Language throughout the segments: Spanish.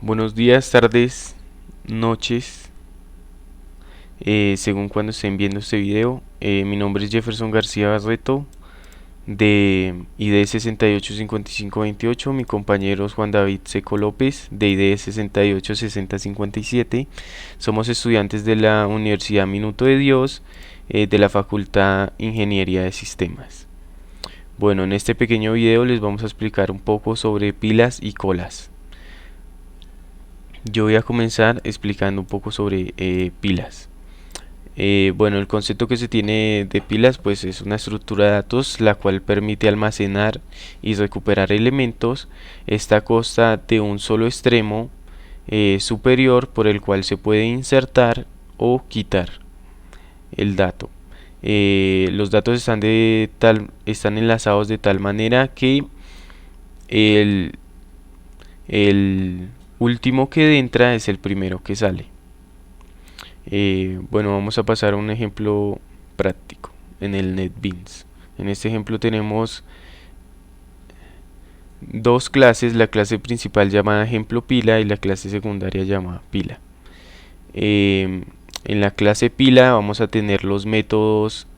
Buenos días, tardes, noches, según cuando estén viendo este video. Mi nombre es Jefferson García Barreto de ID 685528. Mi compañero es Juan David Seco López de ID 686057. Somos estudiantes de la Universidad Minuto de Dios, de la Facultad Ingeniería de Sistemas. Bueno, en este pequeño video les vamos a explicar un poco sobre pilas y colas. Yo voy a comenzar explicando un poco sobre pilas. Bueno, el concepto que se tiene de pilas pues es una estructura de datos la cual permite almacenar y recuperar elementos. Esta consta de un solo extremo superior por el cual se puede insertar o quitar el dato. Los datos están enlazados de tal manera que el, el último que entra es el primero que sale. Bueno, vamos a pasar a un ejemplo práctico en el NetBeans. En este ejemplo tenemos dos clases, la clase principal llamada ejemplo pila y la clase secundaria llamada pila. En la clase pila vamos a tener los métodos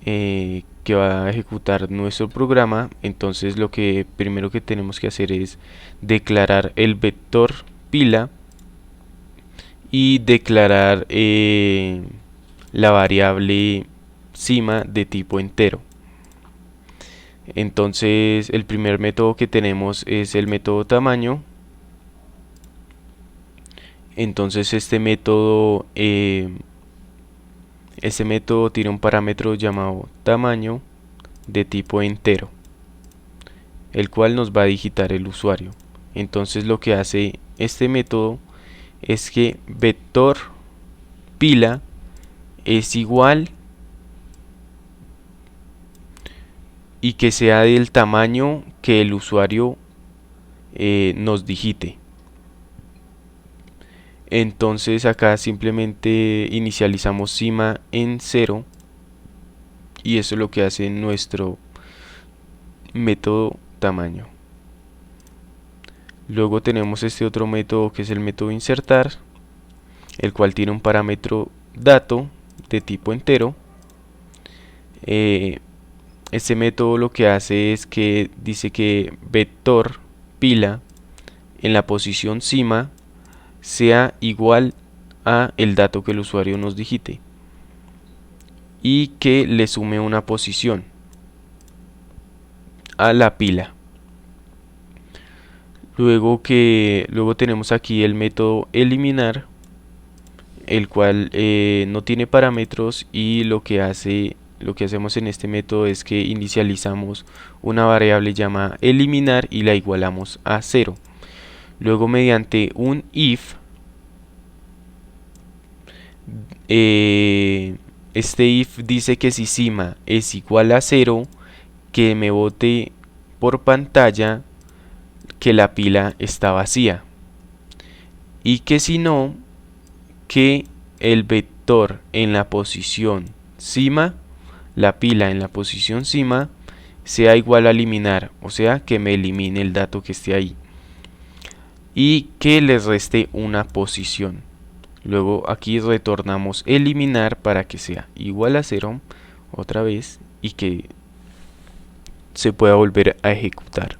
que va a ejecutar nuestro programa. Entonces lo que primero que tenemos que hacer es declarar el vector pila y declarar la variable cima de tipo entero. Entonces el primer método que tenemos es el método tamaño. Entonces este método tiene un parámetro llamado tamaño de tipo entero, el cual nos va a digitar el usuario. Entonces lo que hace este método es que vector pila es igual y que sea del tamaño que el usuario nos digite. Entonces acá simplemente inicializamos cima en 0 y eso es lo que hace nuestro método tamaño. Luego tenemos este otro método que es el método insertar, el cual tiene un parámetro dato de tipo entero. Este método lo que hace es que dice que vector pila en la posición cima sea igual a el dato que el usuario nos digite y que le sume una posición a la pila. Luego tenemos aquí el método eliminar, el cual no tiene parámetros y lo que hacemos en este método es que inicializamos una variable llamada eliminar y la igualamos a 0. Luego mediante un if, este if dice que si cima es igual a 0, que me bote por pantalla que la pila está vacía, y que si no, que el vector en la posición cima, la pila en la posición cima, sea igual a eliminar, o sea que me elimine el dato que esté ahí y que le reste una posición. Luego aquí retornamos eliminar para que sea igual a 0 otra vez y que se pueda volver a ejecutar.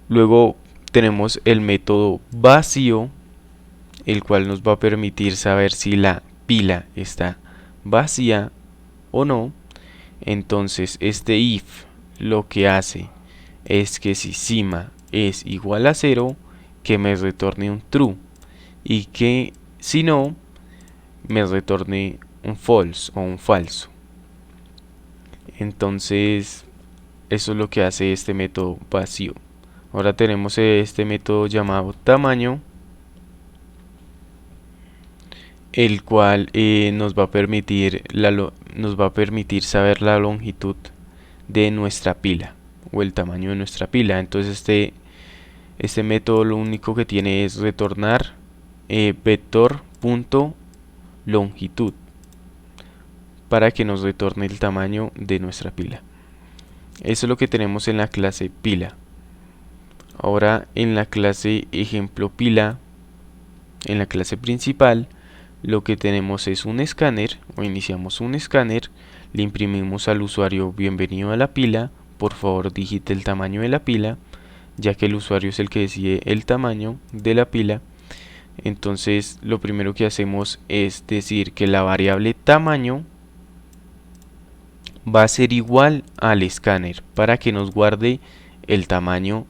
Luego tenemos el método vacío, el cual nos va a permitir saber si la pila está vacía o no. Entonces este if lo que hace es que si cima es igual a 0, que me retorne un true, y que si no, me retorne un false o un falso. Entonces eso es lo que hace este método vacío. Ahora tenemos este método llamado tamaño, el cual nos va a permitir saber la longitud de nuestra pila o el tamaño de nuestra pila. Entonces este método lo único que tiene es retornar vector.longitud para que nos retorne el tamaño de nuestra pila. Eso es lo que tenemos en la clase pila. Ahora en la clase ejemplo pila, en la clase principal, lo que tenemos es un escáner, o iniciamos un escáner, le imprimimos al usuario bienvenido a la pila, por favor digite el tamaño de la pila, ya que el usuario es el que decide el tamaño de la pila. Entonces lo primero que hacemos es decir que la variable tamaño va a ser igual al escáner para que nos guarde el tamaño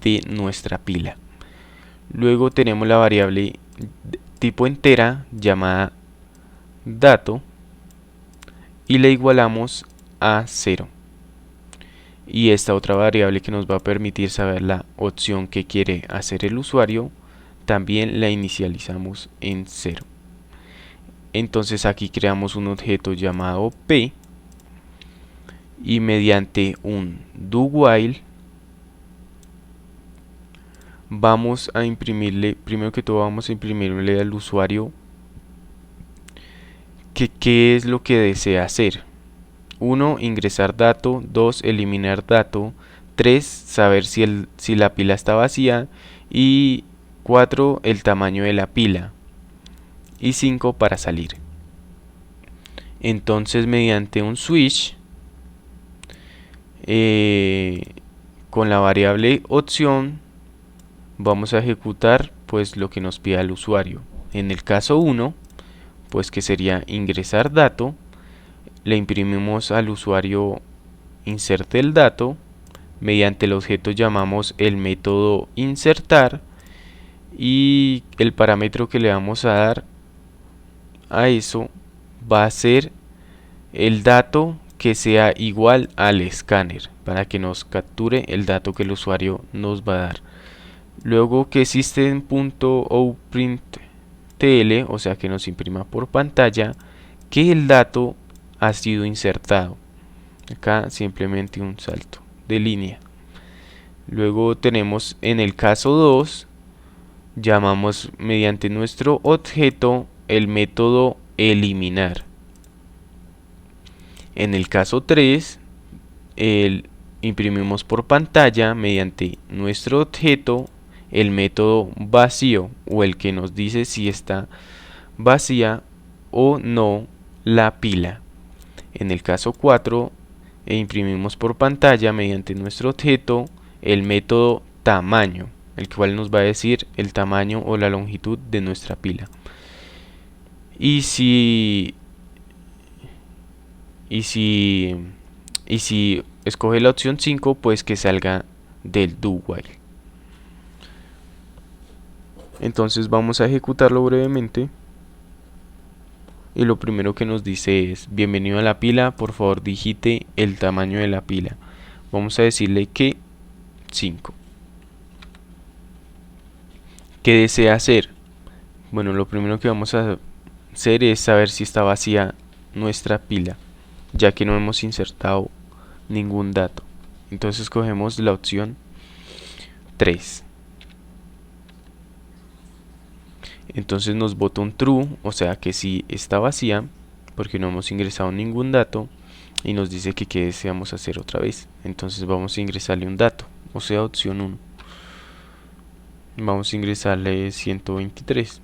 de nuestra pila. Luego tenemos la variable tipo entera llamada dato y la igualamos a 0. Y esta otra variable que nos va a permitir saber la opción que quiere hacer el usuario, también la inicializamos en 0. Entonces aquí creamos un objeto llamado P y mediante un do while vamos a imprimirle, primero que todo vamos a imprimirle al usuario que qué es lo que desea hacer. 1. Ingresar dato. 2. Eliminar dato. 3. Saber si la pila está vacía. Y 4. El tamaño de la pila. Y 5. Para salir. Entonces mediante un switch con la variable opción vamos a ejecutar pues lo que nos pida el usuario. En el caso 1 pues que sería ingresar dato, le imprimimos al usuario inserte el dato, mediante el objeto llamamos el método insertar y el parámetro que le vamos a dar a eso va a ser el dato que sea igual al escáner para que nos capture el dato que el usuario nos va a dar. Luego que system.outPrintln, o sea que nos imprima por pantalla que el dato ha sido insertado. Acá simplemente un salto de línea. Luego tenemos en el caso 2, llamamos mediante nuestro objeto el método eliminar. En el caso 3, imprimimos por pantalla mediante nuestro objeto el método vacío o el que nos dice si está vacía o no la pila. En el caso 4, imprimimos por pantalla mediante nuestro objeto el método tamaño, el cual nos va a decir el tamaño o la longitud de nuestra pila. Y si y si y si escoge la opción 5, pues que salga del do while. Entonces vamos a ejecutarlo brevemente. Y lo primero que nos dice es bienvenido a la pila, por favor digite el tamaño de la pila. Vamos a decirle que 5. ¿Qué desea hacer? Bueno, lo primero que vamos a hacer es saber si está vacía nuestra pila, ya que no hemos insertado ningún dato. Entonces cogemos la opción 3. Entonces nos bota un true, o sea que sí está vacía, porque no hemos ingresado ningún dato, y nos dice que qué deseamos hacer otra vez. Entonces vamos a ingresarle un dato, o sea opción 1. Vamos a ingresarle 123.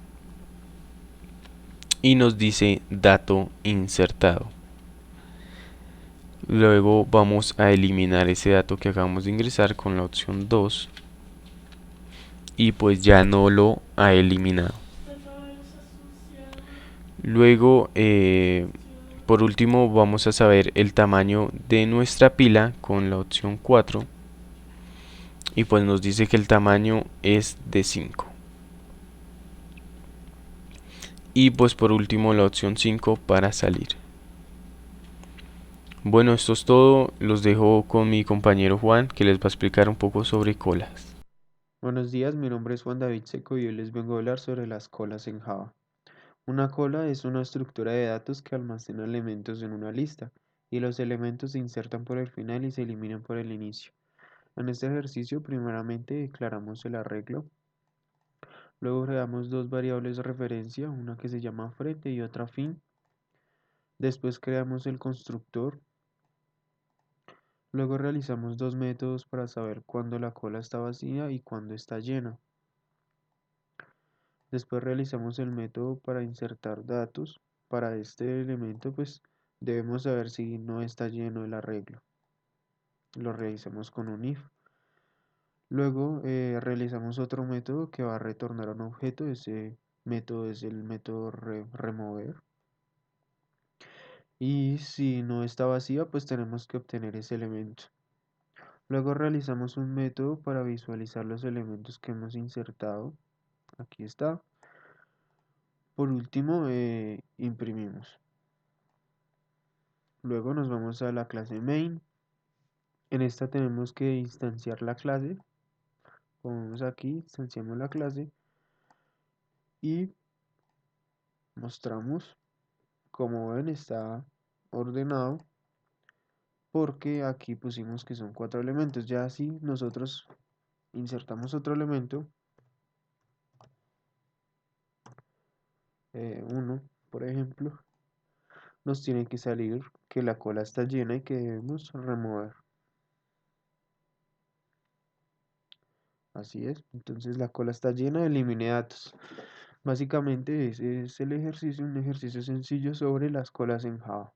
Y nos dice dato insertado. Luego vamos a eliminar ese dato que acabamos de ingresar con la opción 2. Y pues ya no lo ha eliminado. Luego, por último, vamos a saber el tamaño de nuestra pila con la opción 4. Y pues nos dice que el tamaño es de 5. Y pues por último la opción 5 para salir. Bueno, esto es todo. Los dejo con mi compañero Juan, que les va a explicar un poco sobre colas. Buenos días, mi nombre es Juan David Seco y hoy les vengo a hablar sobre las colas en Java. Una cola es una estructura de datos que almacena elementos en una lista y los elementos se insertan por el final y se eliminan por el inicio. En este ejercicio, primeramente declaramos el arreglo, luego creamos dos variables de referencia, una que se llama frente y otra fin. Después creamos el constructor, Luego realizamos dos métodos para saber cuándo la cola está vacía y cuándo está llena. Después realizamos el método para insertar datos. Para este elemento, pues debemos saber si no está lleno el arreglo. Lo realizamos con un if. Luego realizamos otro método que va a retornar un objeto. Ese método es el método remover. Y si no está vacía, pues tenemos que obtener ese elemento. Luego realizamos un método para visualizar los elementos que hemos insertado. Aquí está. Por último, imprimimos. Luego nos vamos a la clase main. En esta tenemos que instanciar la clase. Vamos aquí, instanciamos la clase y mostramos. Como ven, está ordenado porque aquí pusimos que son cuatro elementos. Ya si nosotros insertamos otro elemento, uno, por ejemplo, nos tiene que salir que la cola está llena y que debemos remover. Así es, entonces la cola está llena, elimine datos. Básicamente ese es el ejercicio, un ejercicio sencillo sobre las colas en Java.